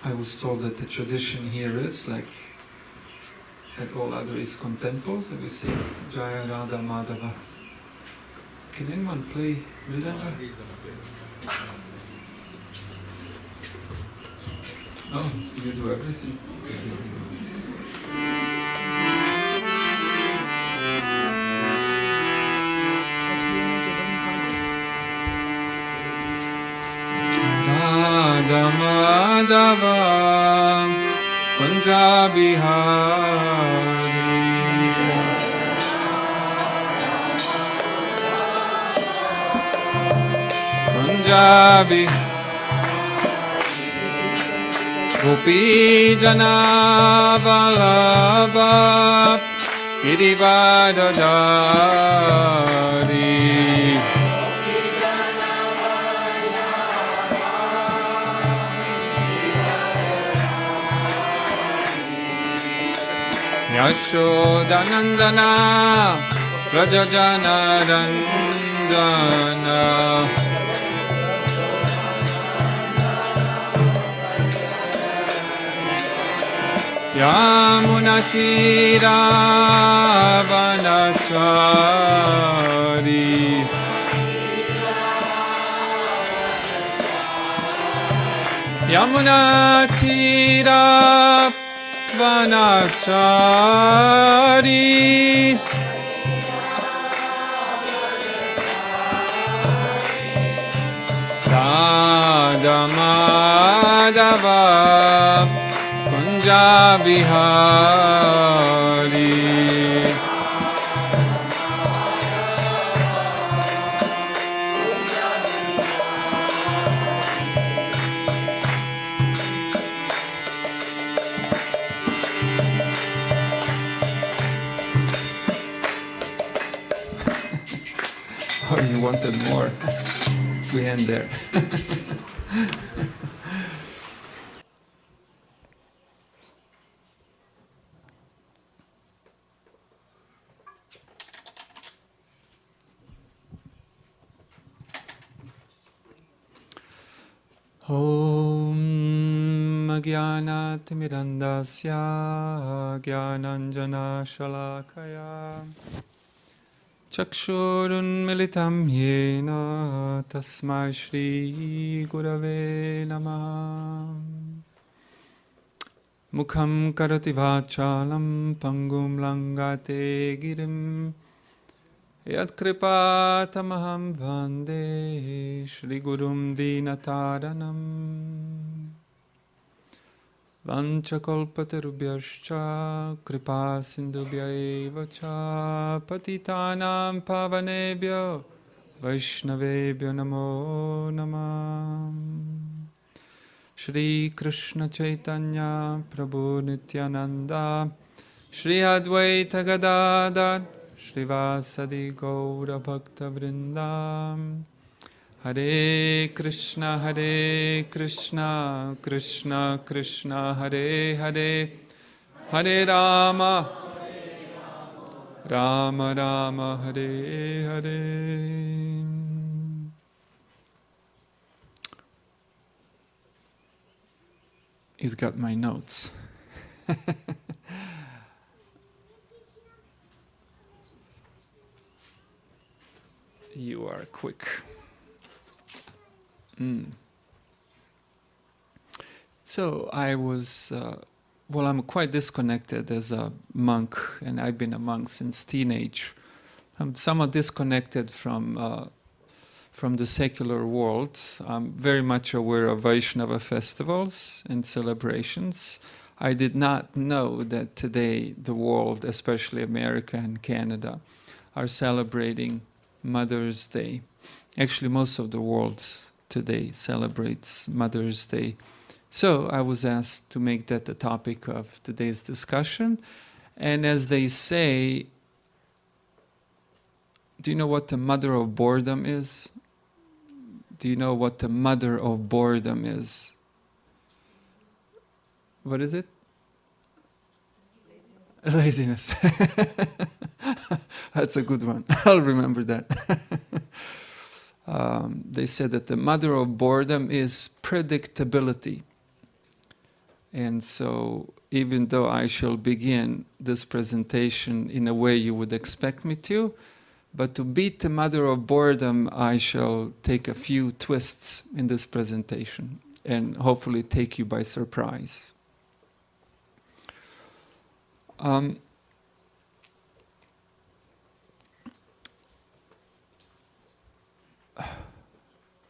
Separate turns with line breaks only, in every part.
I was told that the tradition here is like at all other ISKCON temples, that we sing Jaya Radha Madhava. Can anyone play Mridanga? Oh, so you do everything. Radha Madhava Punjabi Hari Punjabi Gopi Jana Vallabha Girivardhari Yashodanandana Rajajana Ranjana Yamunatira Vanachari Yamunatira Vanachari Radha Madhava Punjabi Hari Oh, you wanted more. We end there. Om Jnanatimirandasya Jnananjana Shalakaya Chakshurunmilitam Yena Tasmai Shri Gurave Namaha Mukham Karati Vachalam Pangum Langate Girim Yat Kripatamaham Vande Shri Gurum Dinataranam Vanchakolpatarubhyascha Kripa Sindhubhya cha Patitanam Pavanebhyo Vaishnavebhyo Namo Namah Shri Krishna Chaitanya Prabhu Nityananda Shri Advaita Gadadhar Shrivasadi Gaura Bhakta Vrindam Hare Krishna Krishna Krishna Hare Hare Hare Rama Rama Rama Hare Hare. He's got my notes. You are quick. So I was, I'm quite disconnected as a monk, and I've been a monk since teenage. I'm somewhat disconnected from the secular world. I'm very much aware of Vaishnava festivals and celebrations. I did not know that today the world, especially America and Canada, are celebrating Mother's Day. Actually, most of the world today celebrates Mother's Day. So I was asked to make that the topic of today's discussion. And as they say, do you know what the mother of boredom is? Do you know what the mother of boredom is? What is it? Laziness. That's a good one. I'll remember that. They said that the mother of boredom is predictability. And so, even though I shall begin this presentation in a way you would expect me to, but to beat the mother of boredom, I shall take a few twists in this presentation and hopefully take you by surprise.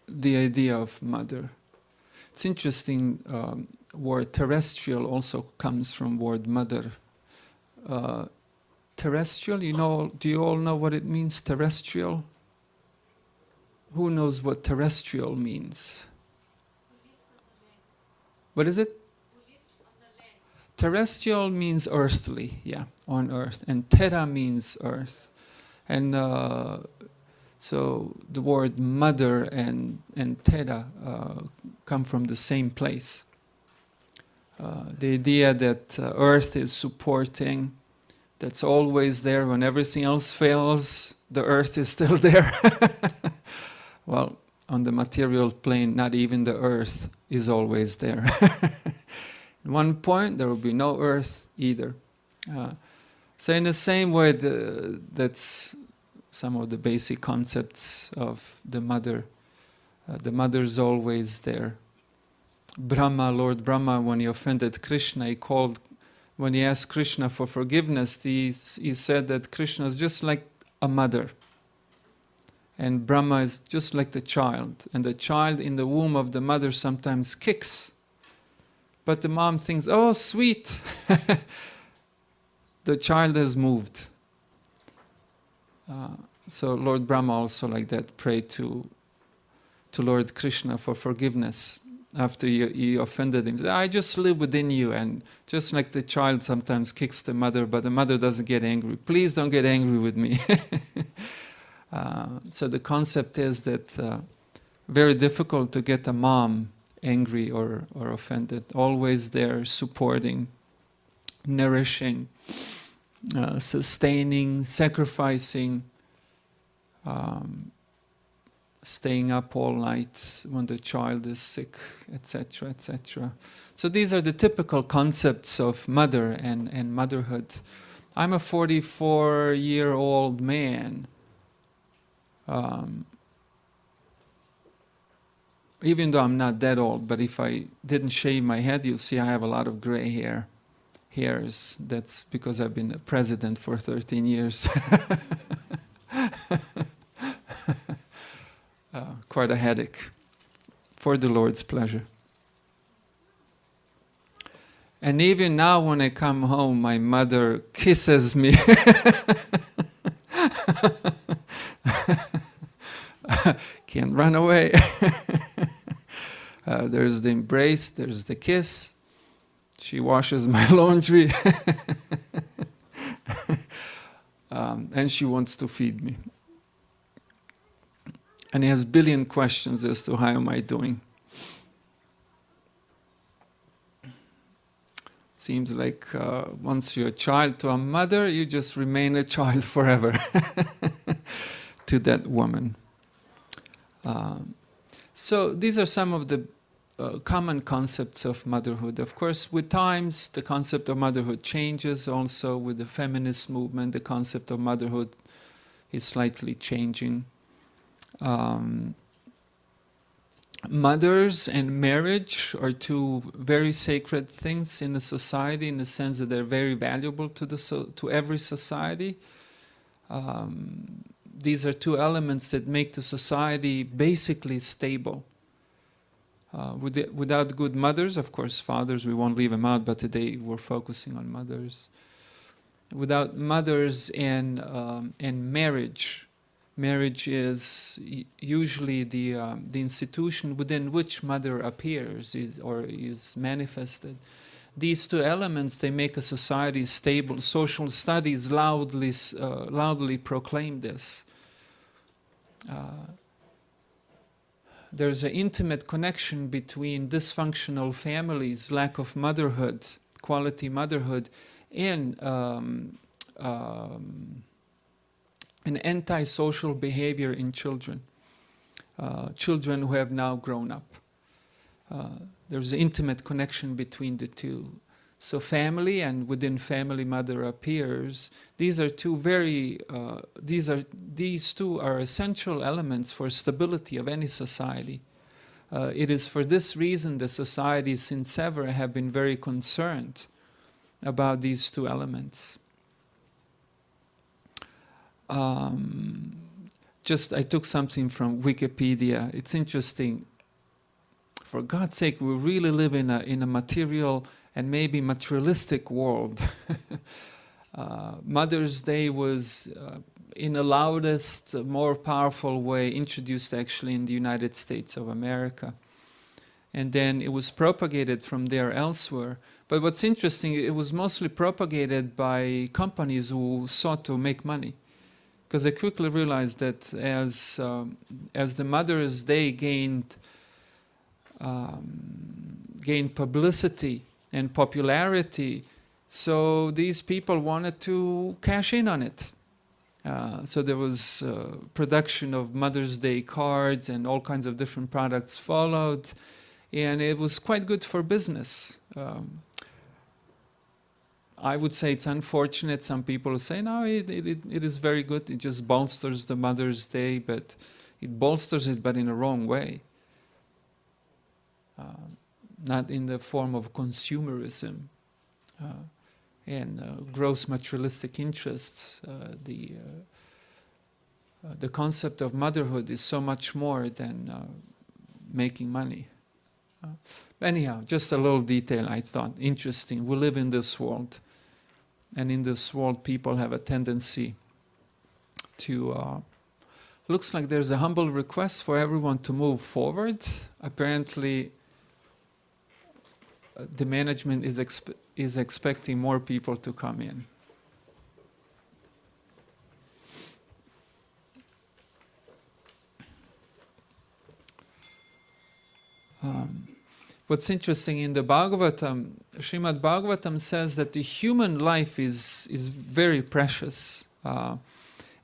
The idea of mother. It's interesting, word terrestrial also comes from word mother. Terrestrial, do you all know what it means, terrestrial? Who knows what terrestrial means? What is it? Terrestrial means earthly, yeah, on earth. And terra means earth. And so the word mother and terra come from the same place. The idea that earth is supporting, that's always there when everything else fails, the earth is still there. Well, on the material plane, not even the earth is always there. At one point, there will be no earth either. So in the same way, that's some of the basic concepts of the mother. The mother's always there. Brahma, Lord Brahma, when he offended Krishna, when he asked Krishna for forgiveness, he said that Krishna is just like a mother. And Brahma is just like the child. And the child in the womb of the mother sometimes kicks. But the mom thinks, oh, sweet. The child has moved. So Lord Brahma also like that prayed to Lord Krishna for forgiveness after he offended him. I just live within you, and just like the child sometimes kicks the mother, but the mother doesn't get angry. Please don't get angry with me. So the concept is that very difficult to get a mom angry or offended. Always there, supporting, nourishing, sustaining, sacrificing, staying up all night when the child is sick, etc., etc. So these are the typical concepts of mother and motherhood. I'm a 44-year-old man. Even though I'm not that old, but if I didn't shave my head, you'll see I have a lot of gray hairs. That's because I've been a president for 13 years. Quite a headache, for the Lord's pleasure. And even now when I come home, my mother kisses me. Can't run away. There's the embrace, there's the kiss. She washes my laundry. And she wants to feed me. And he has a billion questions as to how am I doing. Seems like once you're a child to a mother, you just remain a child forever to that woman. So these are some of the common concepts of motherhood. Of course, with times, the concept of motherhood changes. Also, with the feminist movement, the concept of motherhood is slightly changing. Mothers and marriage are two very sacred things in a society, in the sense that they're very valuable to every society. These are two elements that make the society basically stable. Without good mothers, of course, fathers, we won't leave them out, but today we're focusing on mothers. Without mothers and marriage, marriage is usually the institution within which mother appears or is manifested. These two elements, they make a society stable. Social studies loudly proclaim this. There's an intimate connection between dysfunctional families, lack of motherhood, quality motherhood, and an antisocial behavior in children. Children who have now grown up. there's an intimate connection between the two. So family, and within family, mother appears. These are two very. These two are essential elements for stability of any society. It is for this reason the societies since ever have been very concerned about these two elements. Just I took something from Wikipedia. It's interesting. For God's sake, we really live in a material and maybe materialistic world. Mother's Day was, in the loudest, more powerful way, introduced actually in the United States of America. And then it was propagated from there elsewhere. But what's interesting, it was mostly propagated by companies who sought to make money. Because I quickly realized that as the Mother's Day gained publicity and popularity, so these people wanted to cash in on it. So there was production of Mother's Day cards, and all kinds of different products followed, and it was quite good for business. I would say it's unfortunate. Some people say, no, it is very good. It just bolsters the Mother's Day, but it bolsters it, but in a wrong way. Not in the form of consumerism and gross materialistic interests. The concept of motherhood is so much more than making money. Anyhow, just a little detail I thought interesting. We live in this world, and in this world people have a tendency to... looks like there's a humble request for everyone to move forward. Apparently, the management is expecting more people to come in. What's interesting in the Bhagavatam, Srimad Bhagavatam says that the human life is very precious,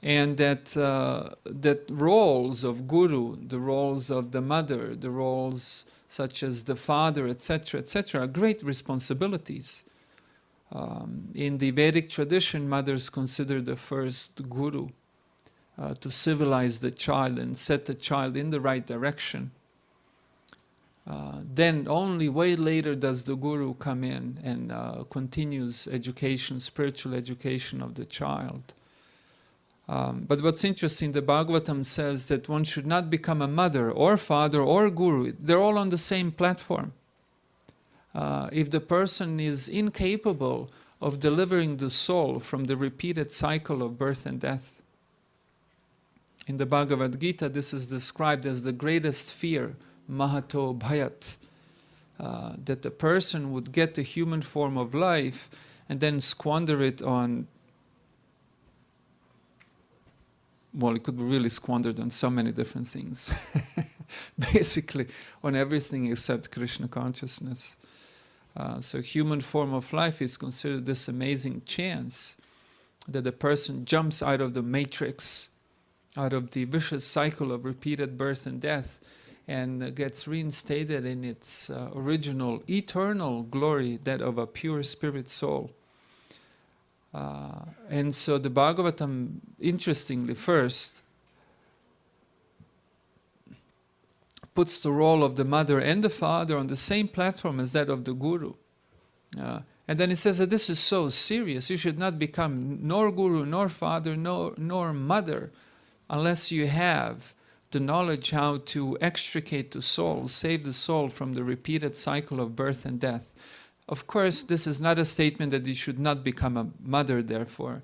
and that roles of guru, the roles of the mother, the roles such as the father, etc., are great responsibilities. In the Vedic tradition, mothers consider the first guru to civilize the child and set the child in the right direction. Then only way later does the guru come in and continues education, spiritual education of the child. But what's interesting, the Bhagavatam says that one should not become a mother or father or guru. They're all on the same platform. If the person is incapable of delivering the soul from the repeated cycle of birth and death. In the Bhagavad Gita, this is described as the greatest fear, Mahato Bhayat, that the person would get the human form of life and then squander it on, well, it could be really squandered on so many different things. Basically, on everything except Krishna consciousness. So human form of life is considered this amazing chance that the person jumps out of the matrix, out of the vicious cycle of repeated birth and death, and gets reinstated in its original eternal glory, that of a pure spirit soul. And so the Bhagavatam, interestingly, first puts the role of the mother and the father on the same platform as that of the guru. And then it says that this is so serious. You should not become nor guru, nor father, nor mother, unless you have the knowledge how to extricate the soul, save the soul from the repeated cycle of birth and death. Of course, this is not a statement that you should not become a mother, therefore,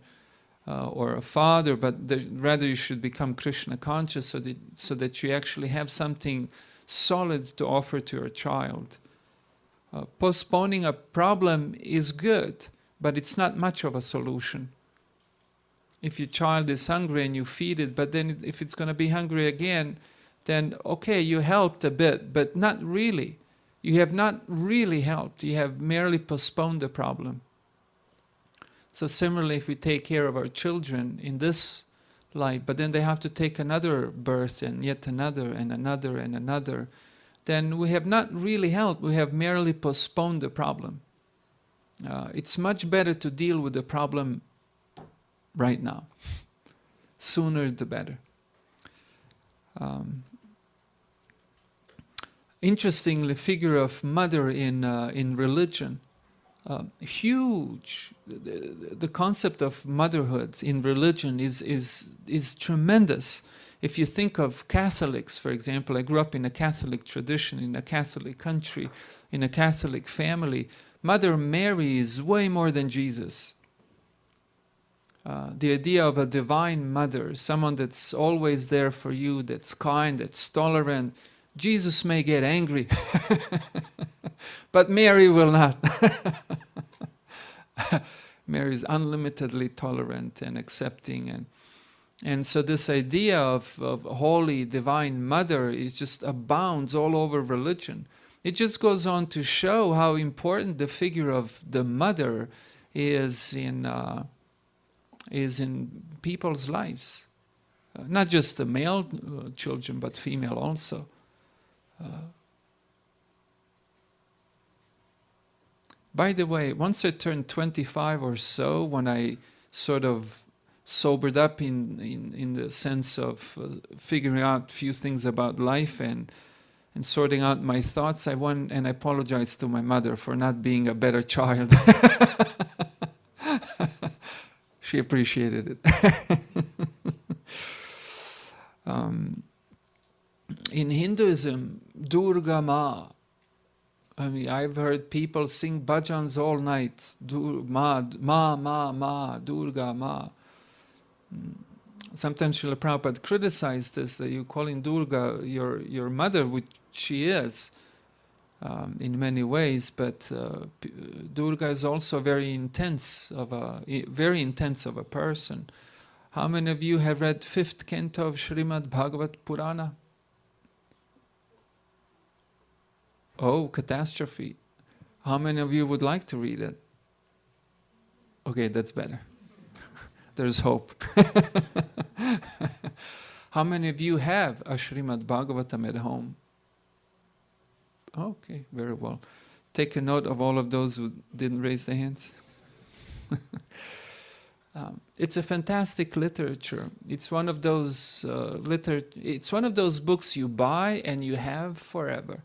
or a father, but rather you should become Krishna conscious so that you actually have something solid to offer to your child. Postponing a problem is good, but it's not much of a solution. If your child is hungry and you feed it, but then if it's going to be hungry again, then okay, you helped a bit, but not really. You have not really helped. You have merely postponed the problem. So similarly, if we take care of our children in this life, but then they have to take another birth and yet another and another and another, then we have not really helped, we have merely postponed the problem. It's much better to deal with the problem right now. Sooner the better. Interestingly, figure of mother in religion, huge. The concept of motherhood in religion is tremendous. If you think of Catholics, for example, I grew up in a Catholic tradition, in a Catholic country, in a Catholic family. Mother Mary is way more than Jesus. The idea of a divine mother, someone that's always there for you, that's kind, that's tolerant. Jesus may get angry, but Mary will not. Mary is unlimitedly tolerant and accepting, and so this idea of holy divine mother is just abounds all over religion. It just goes on to show how important the figure of the mother is in people's lives, not just the male children, but female also. By the way, once I turned 25 or so, when I sort of sobered up in the sense of figuring out a few things about life and sorting out my thoughts, I went and I apologized to my mother for not being a better child. She appreciated it. In Hinduism, Durga Ma. I mean, I've heard people sing bhajans all night. Ma, Durga Ma. Sometimes Srila Prabhupada criticized this, that you're calling Durga your mother, which she is in many ways, but Durga is also very intense of a person. How many of you have read 5th canto of Srimad Bhagavat Purana? Oh, catastrophe. How many of you would like to read it? Okay, that's better. There's hope. How many of you have a Srimad Bhagavatam at home? Okay, very well. Take a note of all of those who didn't raise their hands. It's a fantastic literature. It's one of those It's one of those books you buy and you have forever,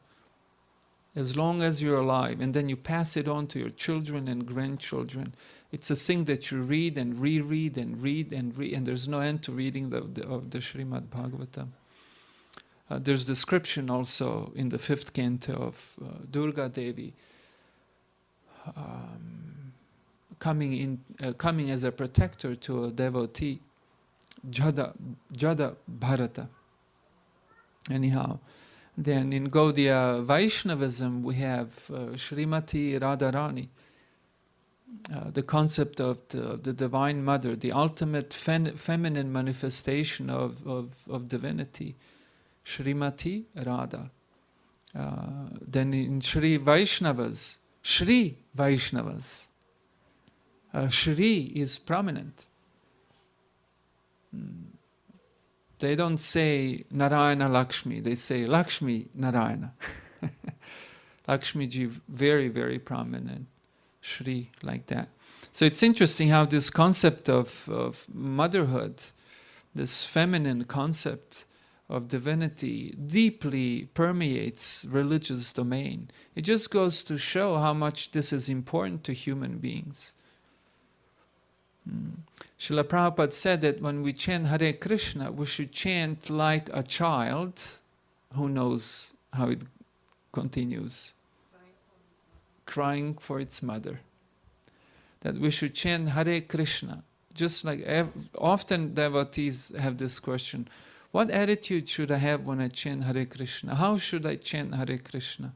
as long as you're alive, and then you pass it on to your children and grandchildren. It's a thing that you read and reread and read and read, and there's no end to reading of the Srimad Bhagavatam. There's description also in the 5th canto of Durga Devi coming as a protector to a devotee, Jada Bharata. Anyhow, then in Gaudiya Vaishnavism we have Srimati Radharani, the concept of the Divine Mother, the ultimate feminine manifestation of divinity, Srimati Radha. Then in Shri Vaishnavas, Shri is prominent. They don't say Narayana Lakshmi, they say Lakshmi Narayana. Lakshmi ji, very, very prominent. Shri, like that. So it's interesting how this concept of motherhood, this feminine concept of divinity, deeply permeates religious domain. It just goes to show how much this is important to human beings. Srila Prabhupada said that when we chant Hare Krishna, we should chant like a child who knows how it continues, crying for its mother. That we should chant Hare Krishna. Just like often devotees have this question, what attitude should I have when I chant Hare Krishna? How should I chant Hare Krishna?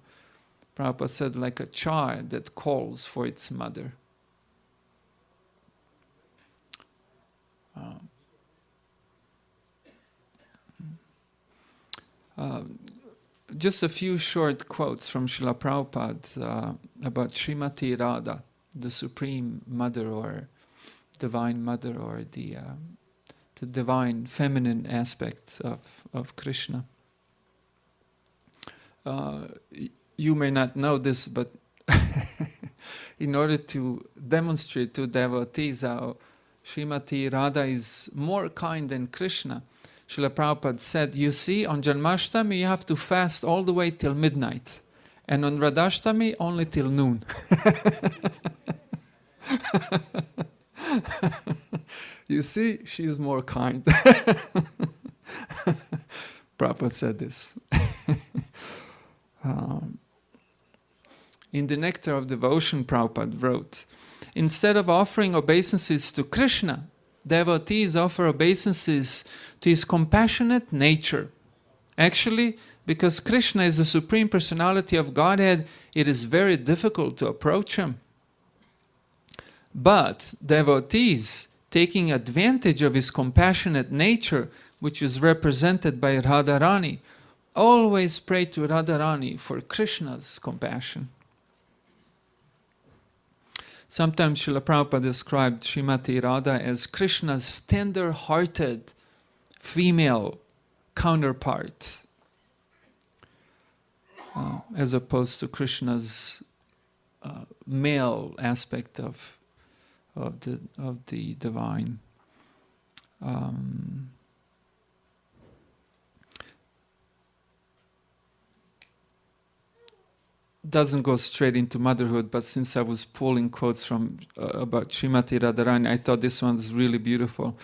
Prabhupada said, like a child that calls for its mother. Just a few short quotes from Srila Prabhupada about Srimati Radha, the Supreme Mother or Divine Mother, or the divine feminine aspect of Krishna. You may not know this, but in order to demonstrate to devotees how Srimati Radha is more kind than Krishna, Srila Prabhupada said, you see, on Janmashtami you have to fast all the way till midnight, and on Radhashtami only till noon. You see, she is more kind. Prabhupada said this. In the Nectar of Devotion, Prabhupada wrote, instead of offering obeisances to Krishna, devotees offer obeisances to his compassionate nature. Actually, because Krishna is the Supreme Personality of Godhead, it is very difficult to approach him. But devotees, taking advantage of his compassionate nature, which is represented by Radharani, always pray to Radharani for Krishna's compassion. Sometimes Srila Prabhupada described Srimati Radha as Krishna's tender-hearted female counterpart, as opposed to Krishna's male aspect of the divine. Doesn't go straight into motherhood, but since I was pulling quotes from about Srimati Radharani, I thought this one's really beautiful.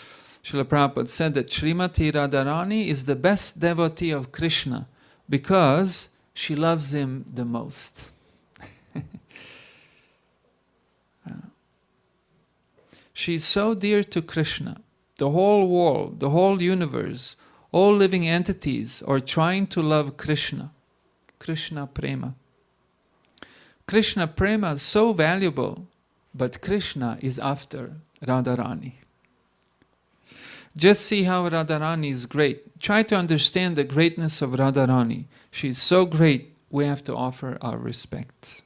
Srila Prabhupada said that Srimati Radharani is the best devotee of Krishna because she loves him the most. She is so dear to Krishna. The whole world, the whole universe, all living entities are trying to love Krishna. Krishna Prema. Krishna Prema is so valuable, but Krishna is after Radharani. Just see how Radharani is great. Try to understand the greatness of Radharani. She is so great, we have to offer our respect.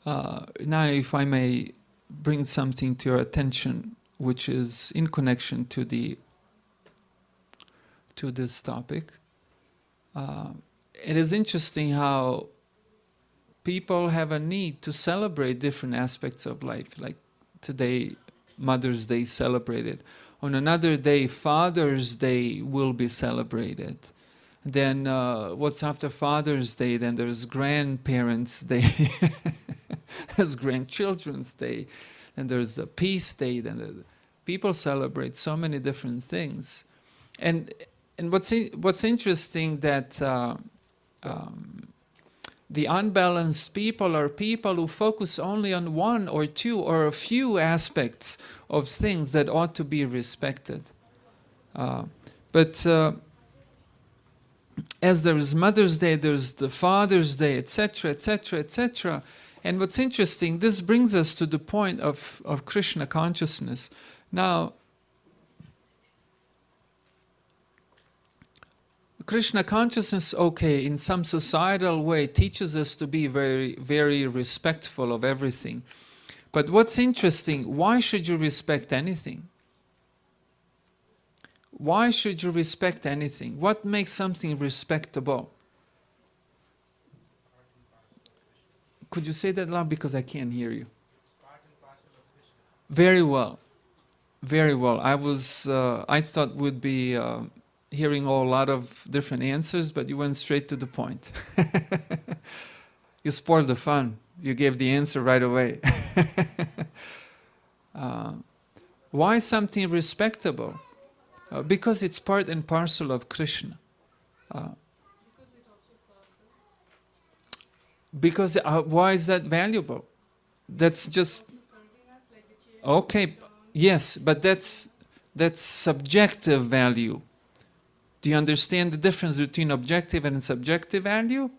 Now, if I may bring something to your attention, which is in connection to this topic. It is interesting how people have a need to celebrate different aspects of life. Like today, Mother's Day is celebrated. On another day, Father's Day will be celebrated. Then what's after Father's Day? Then there's Grandparents' Day. There's Grandchildren's Day. And there's the Peace Day. Then people celebrate so many different things. And what's interesting that the unbalanced people are people who focus only on one or two or a few aspects of things that ought to be respected. But as there is Mother's Day, there's the Father's Day, etc., etc., etc. And what's interesting, this brings us to the point of Krishna consciousness. Now, Krishna consciousness, okay, in some societal way, teaches us to be very, very respectful of everything. But what's interesting, why should you respect anything? Why should you respect anything? What makes something respectable? Could you say that loud, because I can't hear you? Very well. Very well. I thought would be hearing a lot of different answers, but you went straight to the point. You spoiled the fun. You gave the answer right away. Why something respectable? Because it's part and parcel of Krishna. Because why is that valuable? That's just okay. Yes, but that's subjective value. Do you understand the difference between objective and subjective value?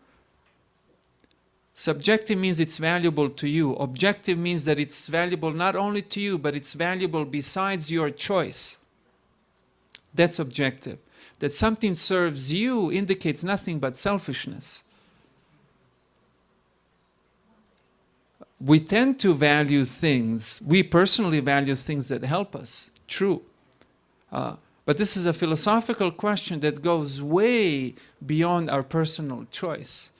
Subjective means it's valuable to you. Objective means that it's valuable not only to you, but it's valuable besides your choice. That's objective. That something serves you indicates nothing but selfishness. We tend to value things, we personally value things that help us, true. But this is a philosophical question that goes way beyond our personal choice.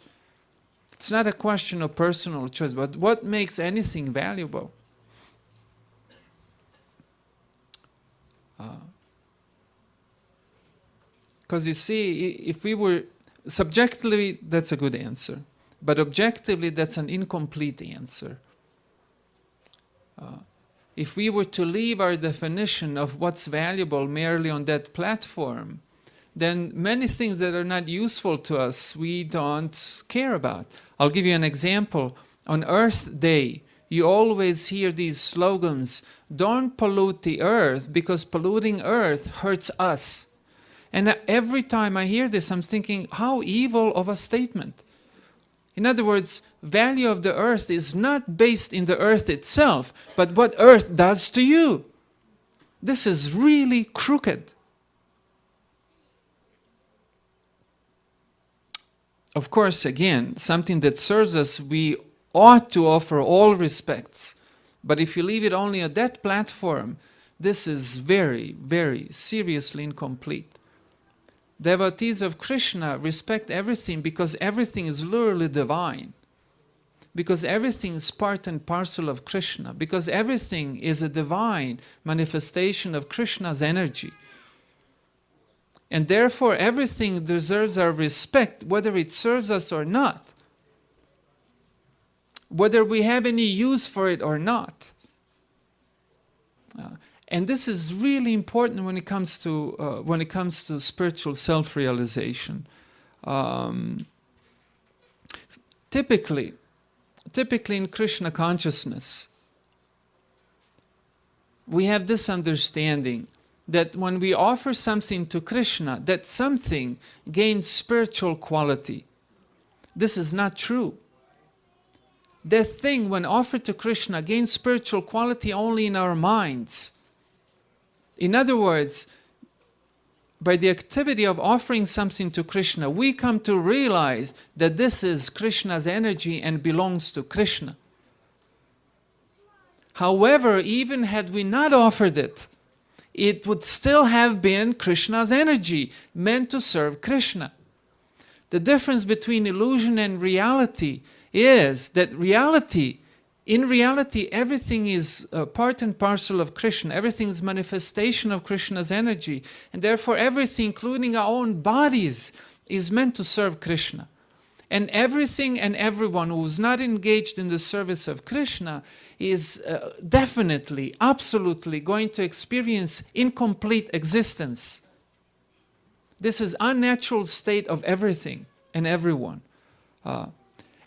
It's not a question of personal choice, but what makes anything valuable? Because you see, if we were subjectively, that's a good answer. But objectively, that's an incomplete answer. If we were to leave our definition of what's valuable merely on that platform, then many things that are not useful to us, we don't care about. I'll give you an example. On Earth Day, you always hear these slogans, don't pollute the earth because polluting earth hurts us. And every time I hear this, I'm thinking, how evil of a statement. In other words, value of the earth is not based in the earth itself, but what earth does to you. This is really crooked. Of course, again, something that serves us, we ought to offer all respects. But if you leave it only at that platform, this is very, very seriously incomplete. Devotees of Krishna respect everything because everything is literally divine. Because everything is part and parcel of Krishna. Because everything is a divine manifestation of Krishna's energy. And therefore everything deserves our respect, whether it serves us or not. Whether we have any use for it or not. And this is really important when it comes to spiritual self-realization. Typically in Krishna consciousness, we have this understanding that when we offer something to Krishna, that something gains spiritual quality. This is not true. That thing, when offered to Krishna, gains spiritual quality only in our minds. In other words, by the activity of offering something to Krishna, we come to realize that this is Krishna's energy and belongs to Krishna. However, even had we not offered it, it would still have been Krishna's energy, meant to serve Krishna. The difference between illusion and reality is that in reality, everything is part and parcel of Krishna. Everything is manifestation of Krishna's energy. And therefore everything, including our own bodies, is meant to serve Krishna. And everything and everyone who is not engaged in the service of Krishna is definitely, absolutely going to experience incomplete existence. This is unnatural state of everything and everyone.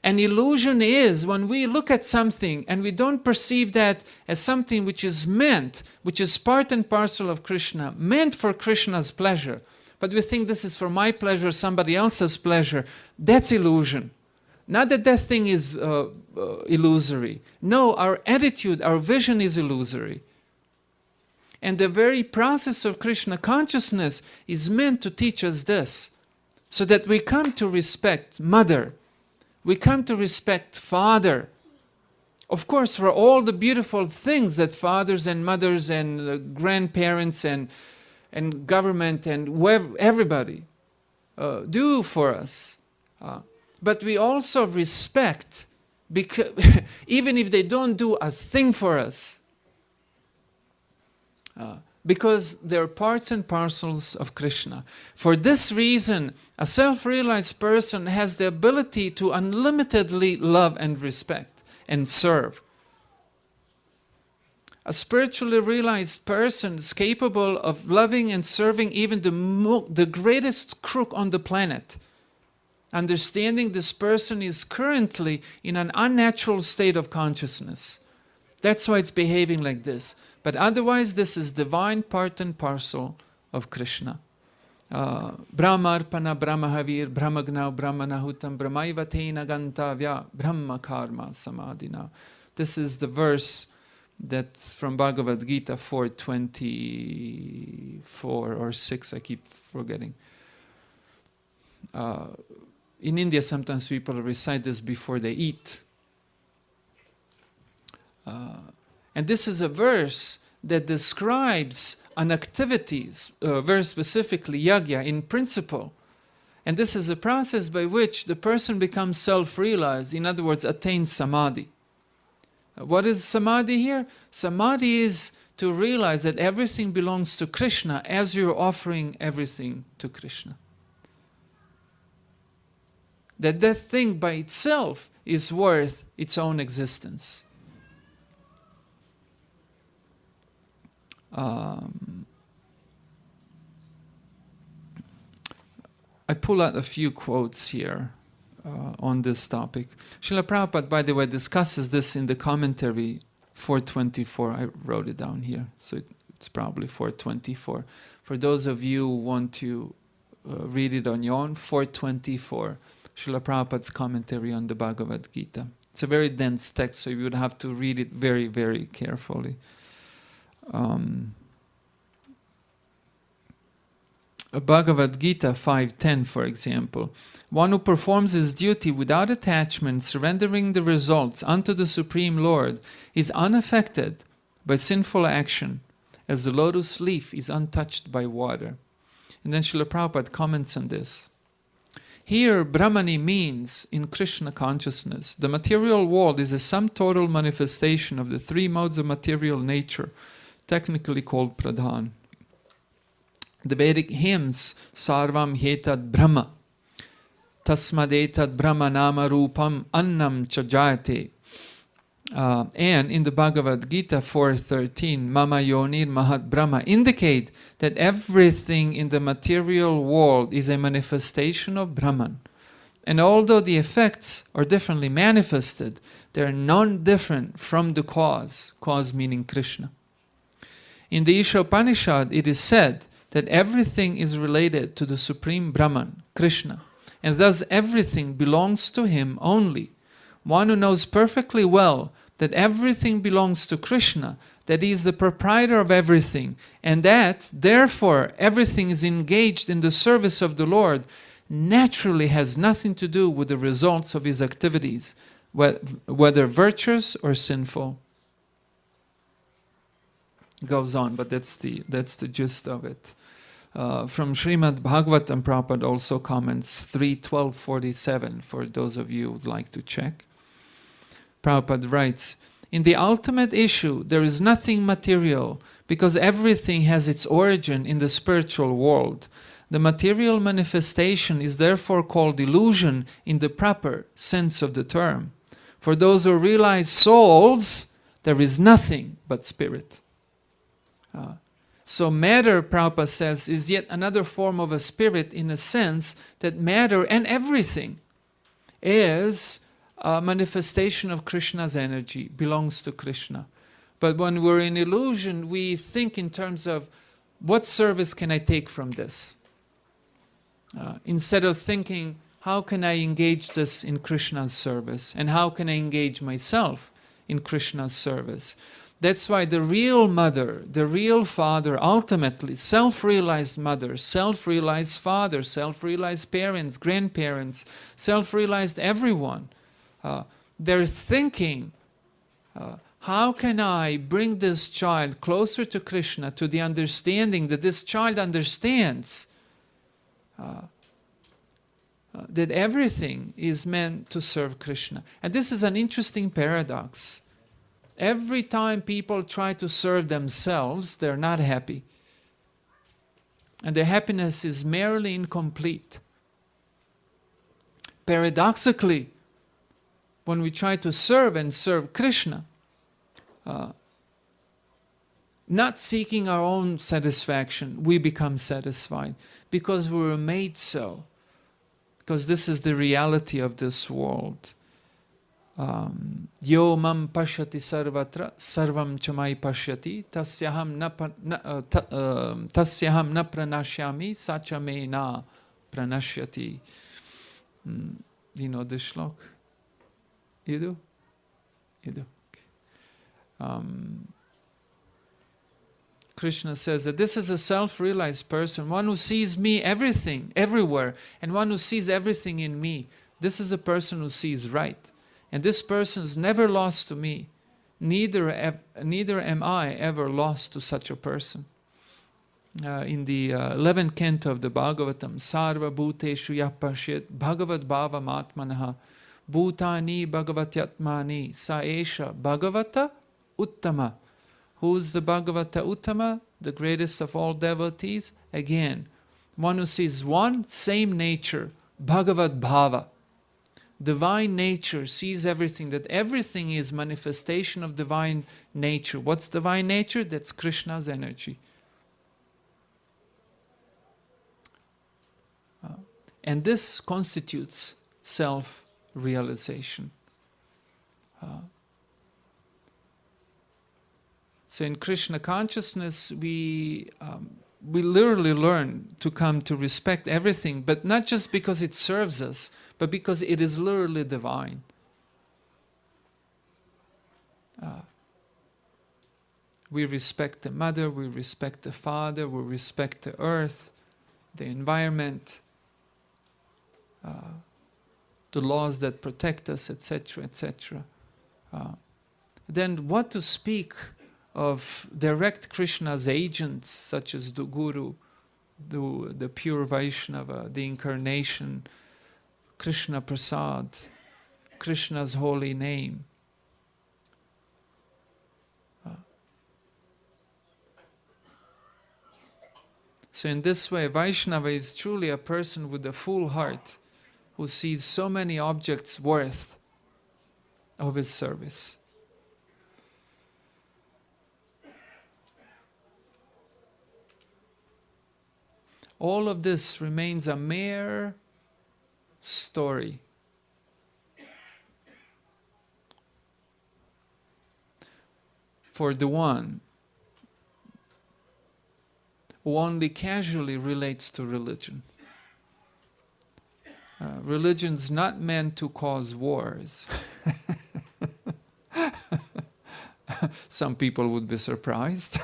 An illusion is when we look at something and we don't perceive that as something which is meant, which is part and parcel of Krishna, meant for Krishna's pleasure, but we think this is for my pleasure, somebody else's pleasure. That's illusion. Not that that thing is illusory. No, our attitude, our vision is illusory. And the very process of Krishna consciousness is meant to teach us this, so that we come to respect Mother. We come to respect Father. Of course, for all the beautiful things that fathers and mothers and grandparents and government and everybody do for us. But we also respect, because even if they don't do a thing for us, because they're parts and parcels of Krishna. For this reason, a self-realized person has the ability to unlimitedly love and respect and serve. A spiritually realized person is capable of loving and serving even the greatest crook on the planet. Understanding this person is currently in an unnatural state of consciousness. That's why it's behaving like this. But otherwise, this is divine part and parcel of Krishna. Brahmarpana Brahmahavir Brahmagnau Brahmanahutam Brahmaivatena Gantavya Brahma Karma Samadhina. This is the verse that's from Bhagavad Gita 4:24 or 6, I keep forgetting. In India, sometimes people recite this before they eat. And this is a verse that describes an activity, very specifically yajna, in principle. And this is a process by which the person becomes self-realized, in other words, attains samadhi. What is samadhi here? Samadhi is to realize that everything belongs to Krishna as you're offering everything to Krishna. That thing by itself is worth its own existence. I pull out a few quotes here on this topic. Srila Prabhupada, by the way, discusses this in the commentary 424. I wrote it down here, so it's probably 424. For those of you who want to read it on your own, 424, Srila Prabhupada's commentary on the Bhagavad Gita. It's a very dense text, so you would have to read it very, very carefully. Bhagavad Gita 5.10, for example. One who performs his duty without attachment, surrendering the results unto the Supreme Lord, is unaffected by sinful action, as the lotus leaf is untouched by water. And then Srila Prabhupada comments on this. Here, Brahmani means in Krishna consciousness. The material world is a sum total manifestation of the three modes of material nature, technically called pradhan. The Vedic hymns, Sarvam Hetad Brahma, Tasmadetad Brahma Nama Rupam Annam Chajayate. And in the Bhagavad Gita 4.13, Mama Yonir Mahat Brahma, indicate that everything in the material world is a manifestation of Brahman. And although the effects are differently manifested, they are non-different from the cause meaning Krishna. In the Isha Upanishad, it is said that everything is related to the Supreme Brahman, Krishna, and thus everything belongs to him only. One who knows perfectly well that everything belongs to Krishna, that he is the proprietor of everything, and that, therefore, everything is engaged in the service of the Lord, naturally has nothing to do with the results of his activities, whether virtuous or sinful. Goes on, but that's the gist of it. From Srimad Bhagavatam, Prabhupada also comments 3.12.47 for those of you who would like to check. Prabhupada writes, in the ultimate issue there is nothing material because everything has its origin in the spiritual world. The material manifestation is therefore called illusion in the proper sense of the term. For those who realize souls, there is nothing but spirit. So matter, Prabhupada says, is yet another form of a spirit in a sense that matter and everything is a manifestation of Krishna's energy, belongs to Krishna. But when we're in illusion, we think in terms of what service can I take from this? Instead of thinking, how can I engage this in Krishna's service? And how can I engage myself in Krishna's service? That's why the real mother, the real father, ultimately, self-realized mother, self-realized father, self-realized parents, grandparents, self-realized everyone, they're thinking, how can I bring this child closer to Krishna, to the understanding that this child understands that everything is meant to serve Krishna. And this is an interesting paradox. Every time people try to serve themselves, they're not happy. And their happiness is merely incomplete. Paradoxically, when we try to serve and serve Krishna, not seeking our own satisfaction, we become satisfied because we were made so. Because this is the reality of this world. Yo mam pashyati sarvatra sarvam chamai pashyati tasyaham na pranashyami sachame na pranashyati. You know this shlok? You do? You do. Krishna says that this is a self-realized person, one who sees me everything, everywhere, and one who sees everything in me. This is a person who sees right. And this person is never lost to me neither am I ever lost to such a person. In the 11th canto of the Bhagavatam, Sarva Bhuteshu Yapashit Bhagavad Bhava Matmanaha Bhutani Bhagavatyatmani Saesha Bhagavata Uttama. Who's the Bhagavata Uttama? The greatest of all devotees? Again, one who sees one same nature, Bhagavad Bhava. Divine nature sees everything, that everything is manifestation of divine nature. What's divine nature? That's Krishna's energy. And this constitutes self-realization. So in Krishna consciousness, we literally learn to come to respect everything, but not just because it serves us, but because it is literally divine. We respect the mother, we respect the father, we respect the earth, the environment, the laws that protect us, etc., etc. Then what to speak of direct Krishna's agents, such as the Guru, the pure Vaishnava, the incarnation, Krishna Prasad, Krishna's holy name. So in this way, Vaishnava is truly a person with a full heart who sees so many objects worth of his service. All of this remains a mere story. For the one who only casually relates to religion. Religion's not meant to cause wars. Some people would be surprised.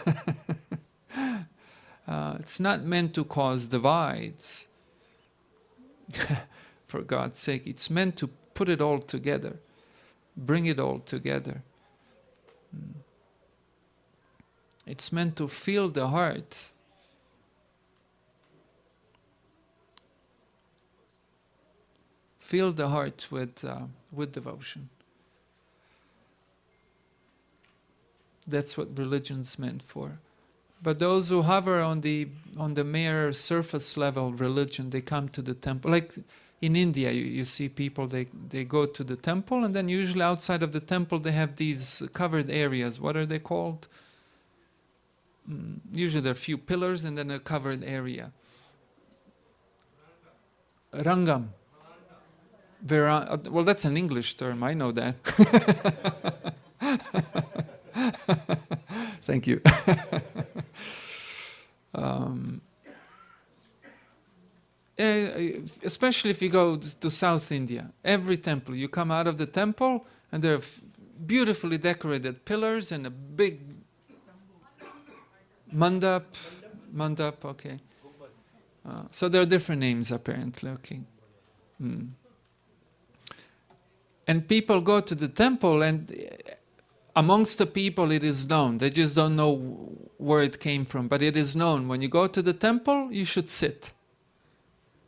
It's not meant to cause divides. For God's sake, it's meant to put it all together, bring it all together. It's meant to fill the heart. Fill the heart with devotion. That's what religion's meant for. But those who hover on the mere surface level religion, they come to the temple. Like in India, you see people, they go to the temple, and then usually outside of the temple they have these covered areas. What are they called? Usually there are a few pillars and then a covered area. Rangam. Well, that's an English term, I know that. Thank you. Especially if you go to South India, every temple, you come out of the temple and there are beautifully decorated pillars and a big mandap, okay. So there are different names apparently, okay. And people go to the temple, and amongst the people it is known. They just don't know where it came from, but it is known. When you go to the temple, you should sit.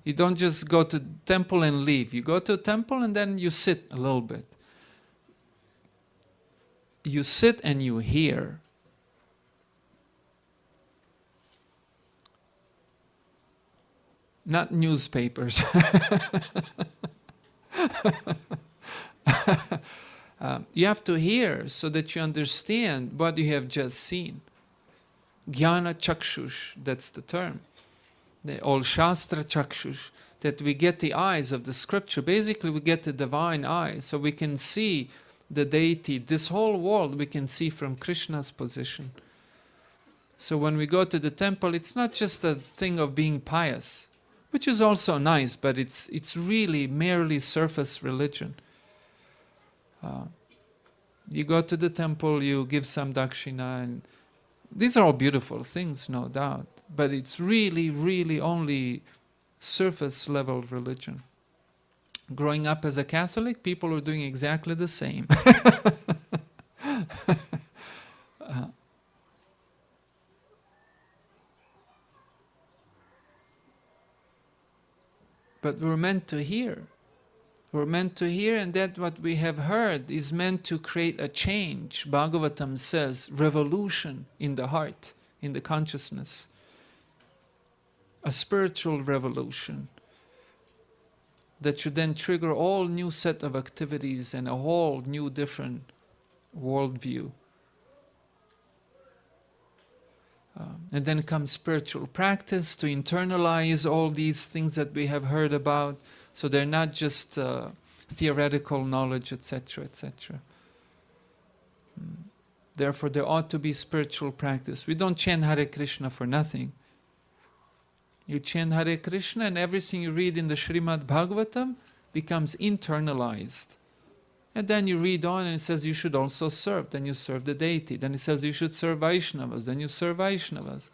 You don't just go to the temple and leave. You go to the temple and then you sit a little bit. You sit and you hear. Not newspapers. You have to hear so that you understand what you have just seen. Jnana chakshush, that's the term. All shastra chakshush, that we get the eyes of the scripture. Basically, we get the divine eye, so we can see the deity. This whole world we can see from Krishna's position. So when we go to the temple, it's not just a thing of being pious, which is also nice, but it's really merely surface religion. You go to the temple, you give some dakshina, and these are all beautiful things, no doubt, but it's really, really only surface level religion. Growing up as a Catholic, people are doing exactly the same. But we're meant to hear. We're meant to hear, and that what we have heard is meant to create a change. Bhagavatam says, revolution in the heart, in the consciousness. A spiritual revolution that should then trigger all new set of activities and a whole new different worldview. And then comes spiritual practice to internalize all these things that we have heard about, so they're not just theoretical knowledge, etc., etc. Therefore, there ought to be spiritual practice. We don't chant Hare Krishna for nothing. You chant Hare Krishna and everything you read in the Srimad Bhagavatam becomes internalized. And then you read on and it says you should also serve. Then you serve the deity. Then it says you should serve Vaishnavas. Then you serve Vaishnavas.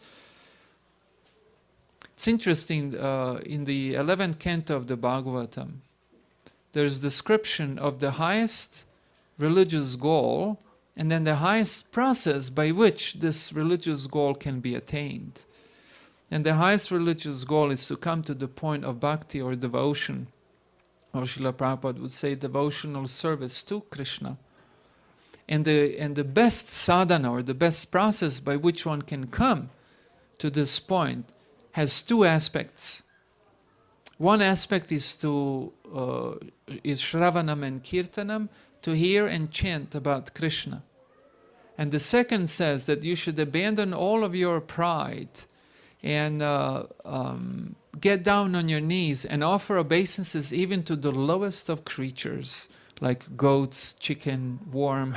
It's interesting, in the 11th canto of the Bhagavatam, there's description of the highest religious goal and then the highest process by which this religious goal can be attained. And the highest religious goal is to come to the point of bhakti or devotion, or Srila Prabhupada would say devotional service to Krishna. And the best sadhana, or the best process by which one can come to this point, has two aspects. One aspect is Shravanam and Kirtanam, to hear and chant about Krishna. And the second says that you should abandon all of your pride and get down on your knees and offer obeisances even to the lowest of creatures, like goats, chicken, worm.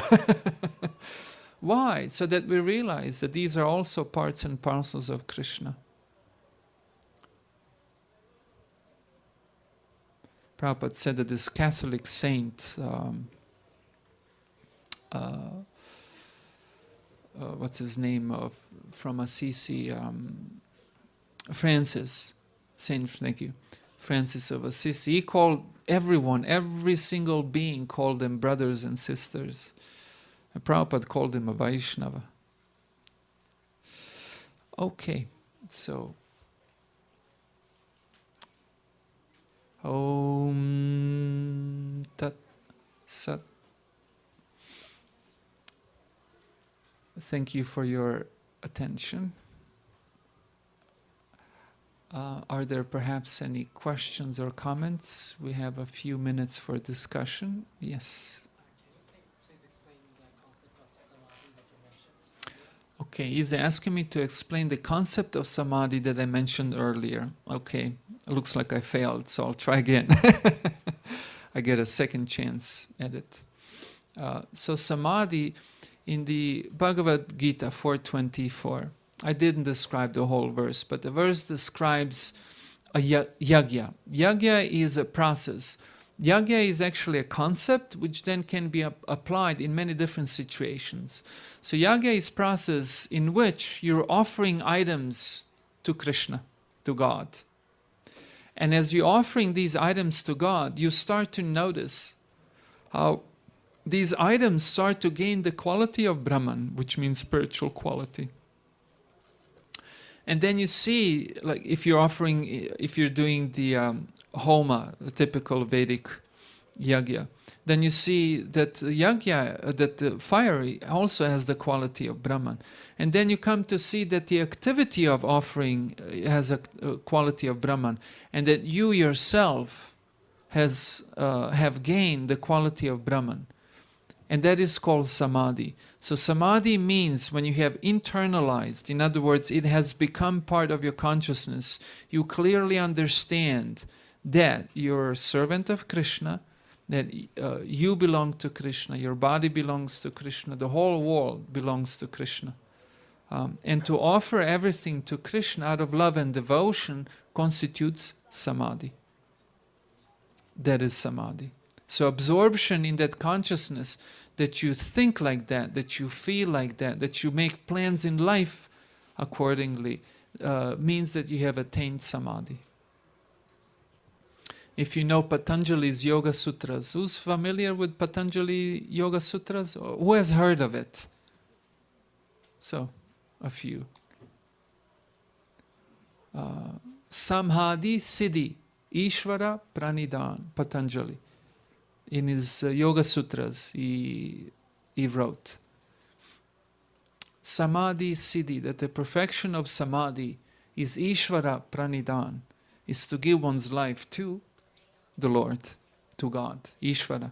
Why? So that we realize that these are also parts and parcels of Krishna. Prabhupada said that this Catholic saint, what's his name, from Assisi, Francis, thank you, Francis of Assisi, he called everyone, every single being, called them brothers and sisters. And Prabhupada called him a Vaishnava. Okay, so Om Tat Sat. Thank you for your attention. Are there perhaps any questions or comments? We have a few minutes for discussion. Yes.
Please explain the concept of samadhi that you mentioned.
Okay, he's asking me to explain the concept of samadhi that I mentioned earlier. Okay, it looks like I failed, so I'll try again. I get a second chance at it. So samadhi, in the Bhagavad Gita 4.24, I didn't describe the whole verse, but the verse describes a yagya. Yagya is a process. Yagya is actually a concept which then can be applied in many different situations. So yagya is process in which you're offering items to Krishna, to God. And as you're offering these items to God, you start to notice how these items start to gain the quality of Brahman, which means spiritual quality. And then you see, like if you're doing the homa, the typical Vedic yagya, then you see that the fire also has the quality of Brahman. And then you come to see that the activity of offering has a quality of Brahman, and that you yourself have gained the quality of Brahman. And that is called samadhi. So samadhi means when you have internalized, in other words, it has become part of your consciousness, you clearly understand that you're a servant of Krishna, that you belong to Krishna, your body belongs to Krishna, the whole world belongs to Krishna. And to offer everything to Krishna out of love and devotion constitutes samadhi. That is samadhi. So absorption in that consciousness, that you think like that you feel like that you make plans in life accordingly, means that you have attained samadhi. If you know Patanjali's Yoga Sutras, who's familiar with Patanjali Yoga Sutras? Or who has heard of it? So, a few. Samhadi Siddhi, Ishvara Pranidan, Patanjali. In his Yoga Sutras, he wrote, Samadhi Siddhi, that the perfection of Samadhi is Ishvara Pranidan, is to give one's life to the Lord, to God, Ishvara.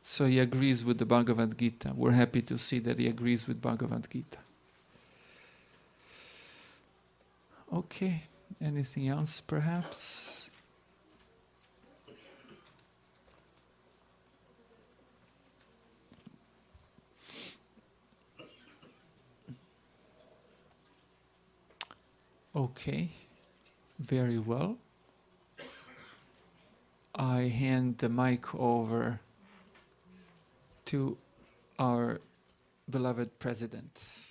So he agrees with the Bhagavad Gita. We're happy to see that he agrees with Bhagavad Gita. Okay, anything else perhaps? Okay, very well. I hand the mic over to our beloved president.